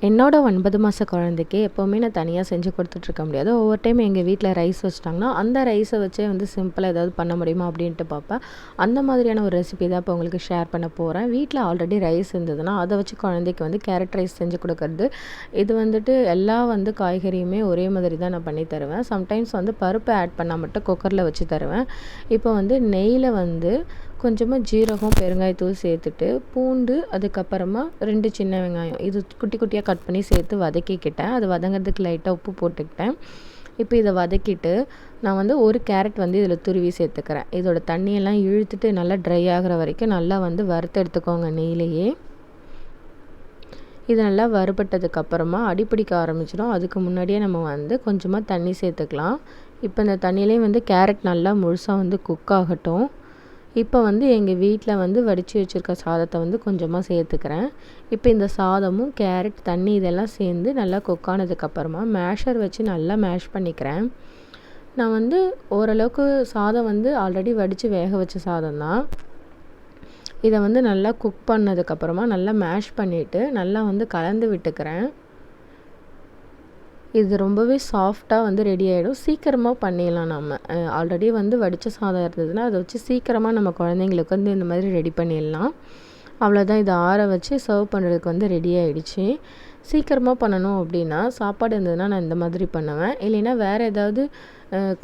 என்னோட 9 மாத குழந்தைக்கு எப்போவுமே நான் தனியாக செஞ்சு கொடுத்துட்ருக்க முடியாது. ஒவ்வொரு டைம் எங்கள் வீட்டில் ரைஸ் வச்சுட்டாங்கன்னா, அந்த ரைஸை வச்சே வந்து சிம்பிளாக ஏதாவது பண்ண முடியுமா அப்படின்ட்டு பார்ப்பேன். அந்த மாதிரியான ஒரு ரெசிபி தான் இப்போ உங்களுக்கு ஷேர் பண்ண போகிறேன். வீட்டில் ஆல்ரெடி ரைஸ் இருந்ததுன்னா, அதை வச்சு குழந்தைக்கு வந்து கேரட் ரைஸ் செஞ்சு கொடுக்கறது. இது வந்துட்டு எல்லா வந்து காய்கறியுமே ஒரே மாதிரி தான் நான் பண்ணி தருவேன். சம்டைம்ஸ் வந்து பருப்பு ஆட் பண்ணால் மட்டும் குக்கரில் வச்சு தருவேன். இப்போ வந்து நெய்யில் வந்து கொஞ்சமாக ஜீரகம், பெருங்காயத்தூள் சேர்த்துட்டு, பூண்டு, அதுக்கப்புறமா 2 சின்ன வெங்காயம் இது குட்டி குட்டியாக கட் பண்ணி சேர்த்து வதக்கிக்கிட்டேன். அது வதங்கிறதுக்கு லைட்டாக உப்பு போட்டுக்கிட்டேன். இப்போ இதை வதக்கிட்டு நான் வந்து ஒரு கேரட் வந்து இதில் துருவி சேர்த்துக்கிறேன். இதோட தண்ணியெல்லாம் இழுத்துட்டு நல்லா ட்ரை ஆகிற வரைக்கும் நல்லா வந்து வறுத்து எடுத்துக்கோங்க நெய்யிலேயே. இது நல்லா வறுபட்டதுக்கப்புறமா அடிப்பிடிக்க ஆரம்பிச்சிடும். அதுக்கு முன்னாடியே நம்ம வந்து கொஞ்சமாக தண்ணி சேர்த்துக்கலாம். இப்போ இந்த தண்ணியிலே வந்து கேரட் நல்லா முழுசாக வந்து குக் ஆகட்டும். இப்போ வந்து எங்கள் வீட்டில் வந்து வடித்து வச்சுருக்க சாதத்தை வந்து கொஞ்சமாக சேர்த்துக்கிறேன். இப்போ இந்த சாதமும் கேரட் தண்ணி இதெல்லாம் சேர்ந்து நல்லா குக் ஆனதுக்கப்புறமா மேஷர் வச்சு நல்லா மேஷ் பண்ணிக்கிறேன். நான் வந்து ஓரளவுக்கு சாதம் வந்து ஆல்ரெடி வடித்து வேக வச்ச சாதம் தான். இதை வந்து நல்லா குக் பண்ணதுக்கப்புறமா நல்லா மேஷ் பண்ணிவிட்டு நல்லா வந்து கலந்து விட்டுக்கிறேன். இது ரொம்பவே சாஃப்டாக வந்து ரெடி ஆகிடும். சீக்கிரமாக பண்ணிடலாம் நம்ம. ஆல்ரெடி வந்து வடித்த சாதம் இருந்ததுன்னா அதை வச்சு சீக்கிரமாக நம்ம குழந்தைங்களுக்கு வந்து இந்த மாதிரி ரெடி பண்ணிடலாம். அவ்வளோதான், இதை ஆற வச்சு சர்வ் பண்ணுறதுக்கு வந்து ரெடி ஆகிடுச்சு. சீக்கிரமாக பண்ணணும் அப்படின்னா சாப்பாடு இருந்ததுன்னா நான் இந்த மாதிரி பண்ணுவேன். இல்லைன்னா வேறு ஏதாவது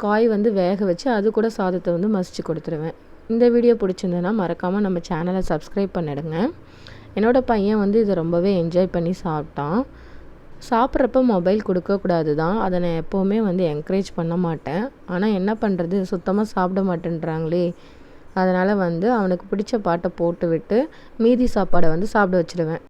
காய் வந்து வேக வச்சு அது கூட சாதத்தை வந்து மசிச்சு கொடுத்துருவேன். இந்த வீடியோ பிடிச்சிருந்ததுன்னா மறக்காமல் நம்ம சேனலை சப்ஸ்கிரைப் பண்ணிடுங்க. என்னோடய பையன் வந்து இதை ரொம்பவே என்ஜாய் பண்ணி சாப்பிட்டான். சாப்பிட்றப்ப மொபைல் கொடுக்கக்கூடாது தான். அதை நான் எப்போவுமே வந்து என்கரேஜ் பண்ண மாட்டேன். ஆனால் என்ன பண்ணுறது, சுத்தமாக சாப்பிட மாட்டேன்றாங்களே. அதனால் வந்து அவனுக்கு பிடிச்ச பாட்டை போட்டு விட்டு மீதி சாப்பாடை வந்து சாப்பிட வச்சுடுவேன்.